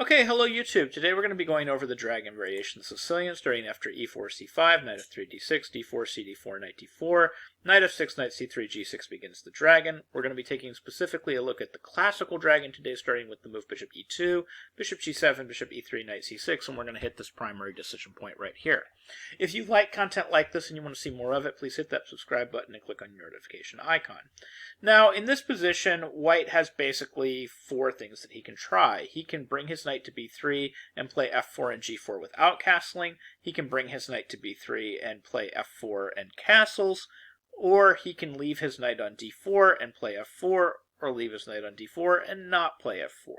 Okay, hello YouTube. Today we're going to be going over the Dragon Variation Sicilian, starting after e4, c5, knight f3, d6, d4, c4, knight d4, knight f6, knight c3, g6 begins the dragon. We're going to be taking specifically a look at the classical dragon today, starting with the move bishop e2, bishop g7, bishop e3, knight c6, and we're going to hit this primary decision point right here. If you like content like this and you want to see more of it, please hit that subscribe button and click on your notification icon. Now, in this position, white has basically four things that he can try. He can bring his knight to b3 and play f4 and g4 without castling. He can bring his knight to b3 and play f4 and castles. Or he can leave his knight on d4 and play f4, or leave his knight on d4 and not play f4.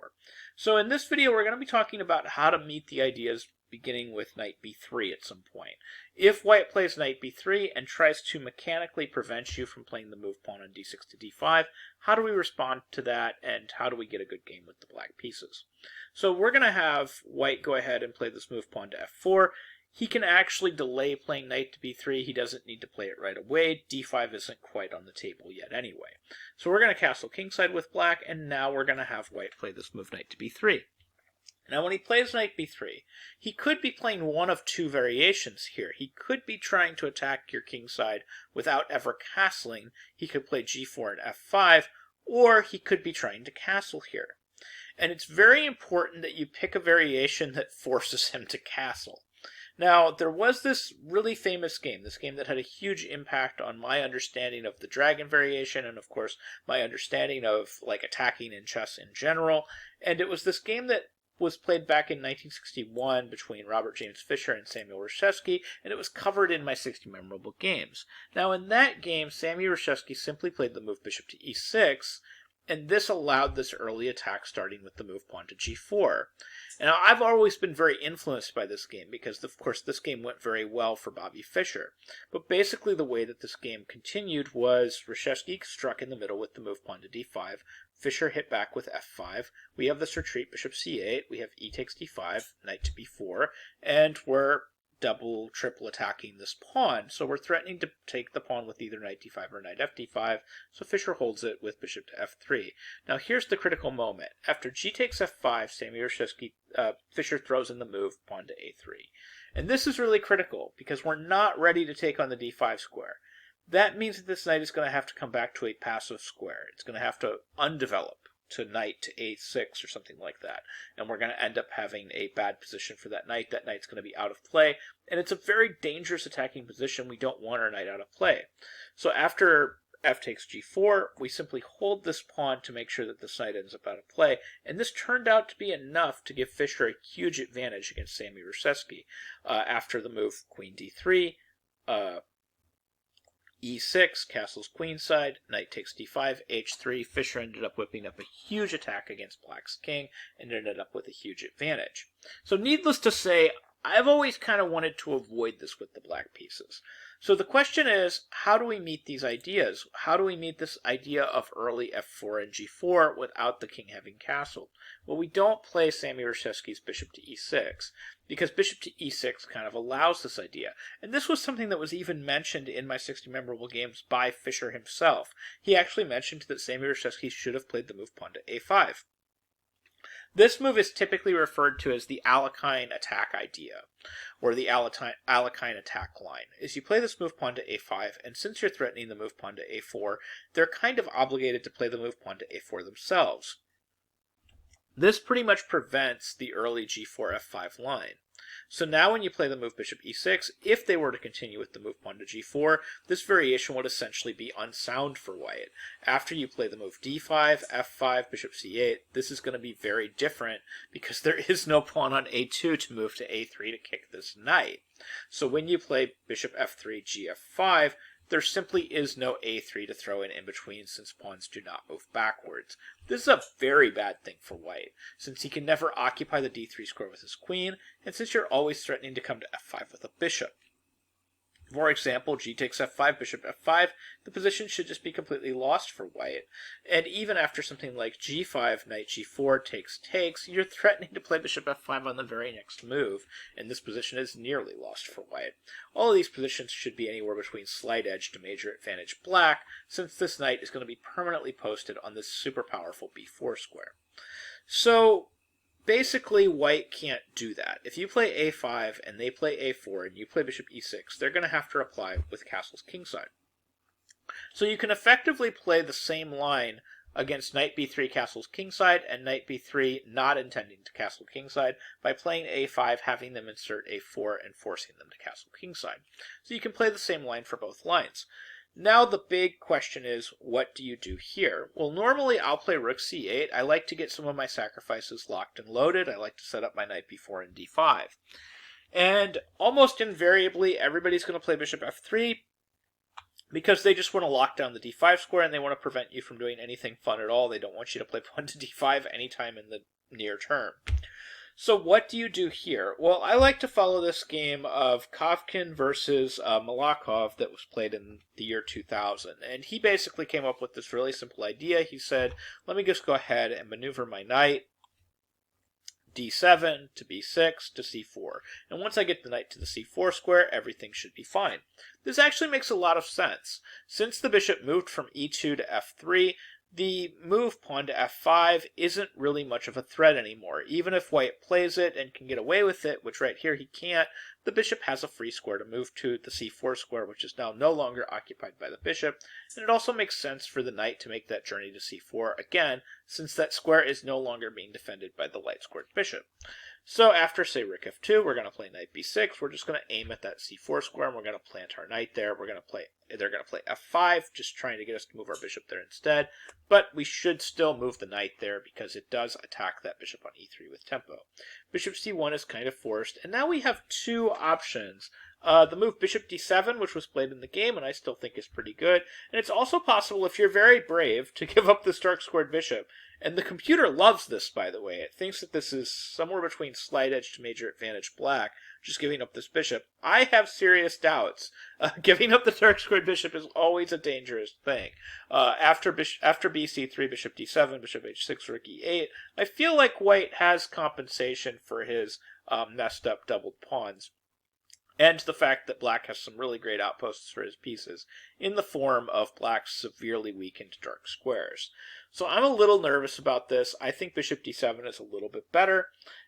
So in this video, we're going to be talking about how to meet the ideas beginning with knight b3 at some point. If white plays knight b3 and tries to mechanically prevent you from playing the move pawn on d6 to d5, how do we respond to that, and how do we get a good game with the black pieces? So we're going to have white go ahead and play this move pawn to f4. He can actually delay playing knight to b3. He doesn't need to play it right away. d5 isn't quite on the table yet anyway. So we're going to castle kingside with black, and now we're going to have white play this move knight to b3. Now when he plays knight b3, he could be playing one of two variations here. He could be trying to attack your kingside without ever castling. He could play g4 and f5, or he could be trying to castle here. And it's very important that you pick a variation that forces him to castle. Now, there was this really famous game, this game that had a huge impact on my understanding of the dragon variation and, of course, my understanding of attacking in chess in general. And it was this game that was played back in 1961 between Robert James Fischer and Samuel Reshevsky, and it was covered in my 60 Memorable Games. Now, in that game, Samuel Reshevsky simply played the move bishop to e6, and this allowed this early attack starting with the move pawn to g4. Now, I've always been very influenced by this game because, of course, this game went very well for Bobby Fischer. But basically the way that this game continued was Reshevsky struck in the middle with the move pawn to d5, Fischer hit back with f5, we have this retreat bishop c8, we have e takes d5, knight to b4, and we're triple attacking this pawn. So we're threatening to take the pawn with either knight d5 or knight fd5, so Fischer holds it with bishop to f3. Now here's the critical moment. After g takes f5, Samuel Reshevsky, Fischer throws in the move pawn to a3. And this is really critical because we're not ready to take on the d5 square. That means that this knight is going to have to come back to a passive square. It's going to have to undevelop to knight to a6 or something like that. And we're going to end up having a bad position for that knight. That knight's going to be out of play. And it's a very dangerous attacking position. We don't want our knight out of play. So after f takes g4, we simply hold this pawn to make sure that this knight ends up out of play. And this turned out to be enough to give Fischer a huge advantage against Samuel Reshevsky. After the move queen d3, e6, castles queenside, knight takes d5, h3. Fischer ended up whipping up a huge attack against black's king and ended up with a huge advantage. So needless to say, I've always kind of wanted to avoid this with the black pieces. So the question is, how do we meet these ideas? How do we meet this idea of early f4 and g4 without the king having castled? Well, we don't play Samuel Reshevsky's bishop to e6, because bishop to e6 kind of allows this idea. And this was something that was even mentioned in my 60 Memorable Games by Fischer himself. He actually mentioned that Samuel Reshevsky should have played the move pawn to a5. This move is typically referred to as the Alekhine Attack idea, or the Alekhine Attack line. Is you play this move pawn to a5, and since you're threatening the move pawn to a4, they're kind of obligated to play the move pawn to a4 themselves. This pretty much prevents the early g4 f5 line. So now when you play the move bishop e6, if they were to continue with the move pawn to g4, this variation would essentially be unsound for white. After you play the move d5, f5, bishop c8, this is going to be very different because there is no pawn on a2 to move to a3 to kick this knight. So when you play bishop f3, gf5, there simply is no a3 to throw in between since pawns do not move backwards. This is a very bad thing for white, since he can never occupy the d3 square with his queen, and since you're always threatening to come to f5 with a bishop. For example, g takes f5, bishop f5, the position should just be completely lost for white. And even after something like g5, knight g4 takes, you're threatening to play bishop f5 on the very next move, and this position is nearly lost for white. All of these positions should be anywhere between slight edge to major advantage black, since this knight is going to be permanently posted on this super powerful b4 square. So basically white can't do that. If you play a5 and they play a4 and you play bishop e6, they're going to have to reply with castles kingside. So you can effectively play the same line against knight b3 castles kingside and knight b3 not intending to castle kingside by playing a5, having them insert a4 and forcing them to castle kingside. So you can play the same line for both lines. Now the big question is, what do you do here? Well, normally I'll play rook c8. I like to get some of my sacrifices locked and loaded. I like to set up my knight b4 and d5. And almost invariably, everybody's going to play bishop f3 because they just want to lock down the d5 square and they want to prevent you from doing anything fun at all. They don't want you to play pawn to d5 anytime in the near term. So what do you do here? Well, I like to follow this game of Alekhine versus Malakhov that was played in the year 2000. And he basically came up with this really simple idea. He said, let me just go ahead and maneuver my knight d7 to b6 to c4. And once I get the knight to the c4 square, everything should be fine. This actually makes a lot of sense. Since the bishop moved from e2 to f3, the move pawn to f5 isn't really much of a threat anymore. Even if white plays it and can get away with it, which right here he can't, the bishop has a free square to move to the c4 square, which is now no longer occupied by the bishop. And it also makes sense for the knight to make that journey to c4 again, since that square is no longer being defended by the light-squared bishop. So after, say, rook f2, we're going to play knight b6. We're just going to aim at that c4 square, and we're going to plant our knight there. They're going to play f5, just trying to get us to move our bishop there instead. But we should still move the knight there because it does attack that bishop on e3 with tempo. Bishop c1 is kind of forced, and now we have two options. The move bishop d7, which was played in the game, and I still think is pretty good. And it's also possible, if you're very brave, to give up this dark-squared bishop. And the computer loves this, by the way. It thinks that this is somewhere between slight edge to major advantage black, just giving up this bishop. I have serious doubts. Giving up the dark-squared bishop is always a dangerous thing. After bc3, bishop d7, bishop h6, rook e8, I feel like white has compensation for his messed up doubled pawns. And the fact that black has some really great outposts for his pieces in the form of black's severely weakened dark squares. So I'm a little nervous about this. I think bishop d7 is a little bit better.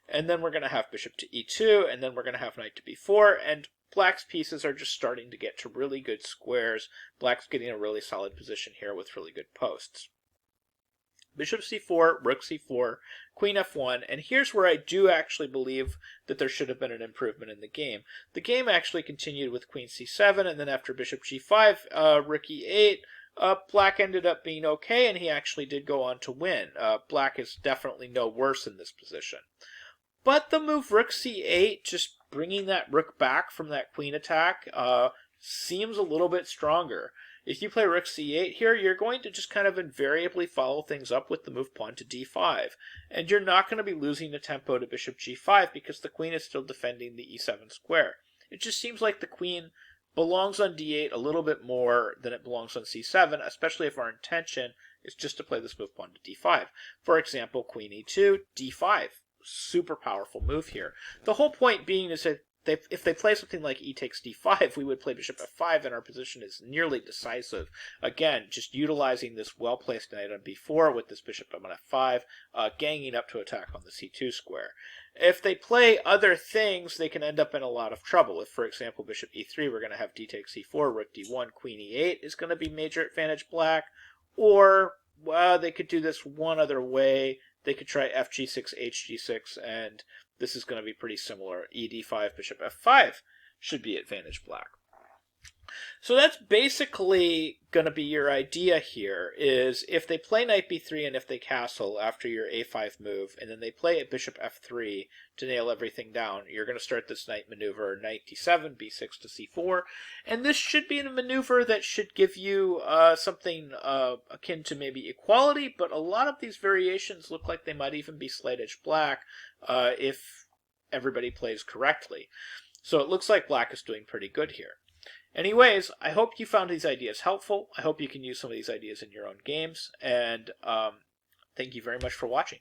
And then we're going to have bishop to e2, and then we're going to have knight to b4, and black's pieces are just starting to get to really good squares. Black's getting a really solid position here with really good posts. Bishop c4, rook c4, queen f1, and here's where I do actually believe that there should have been an improvement in the game. The game actually continued with queen c7, and then after bishop g5, rook e8, black ended up being okay, and he actually did go on to win. Black is definitely no worse in this position. But the move rook c8, just bringing that rook back from that queen attack, seems a little bit stronger. If you play rook c8 here, you're going to just kind of invariably follow things up with the move pawn to d5. And you're not going to be losing the tempo to bishop g5 because the queen is still defending the e7 square. It just seems like the queen belongs on d8 a little bit more than it belongs on c7, especially if our intention is just to play this move pawn to d5. For example, queen e2, d5. Super powerful move here. The whole point being is that if they play something like e takes d5, we would play bishop f5, and our position is nearly decisive. Again, just utilizing this well-placed knight on b4 with this bishop on f5, ganging up to attack on the c2 square. If they play other things, they can end up in a lot of trouble. If, for example, bishop e3, we're going to have d takes c4, rook d1, queen e8 is going to be major advantage black. Or, well, they could do this one other way. They could try fg6, hg6, and this is going to be pretty similar. ed5, bishop f5 should be advantage black. So that's basically going to be your idea here, is if they play knight b3 and if they castle after your a5 move, and then they play a bishop f3 to nail everything down, you're going to start this knight maneuver, knight d7, b6 to c4, and this should be a maneuver that should give you something akin to maybe equality, but a lot of these variations look like they might even be slight edge black if everybody plays correctly. So it looks like black is doing pretty good here. Anyways, I hope you found these ideas helpful. I hope you can use some of these ideas in your own games, and thank you very much for watching.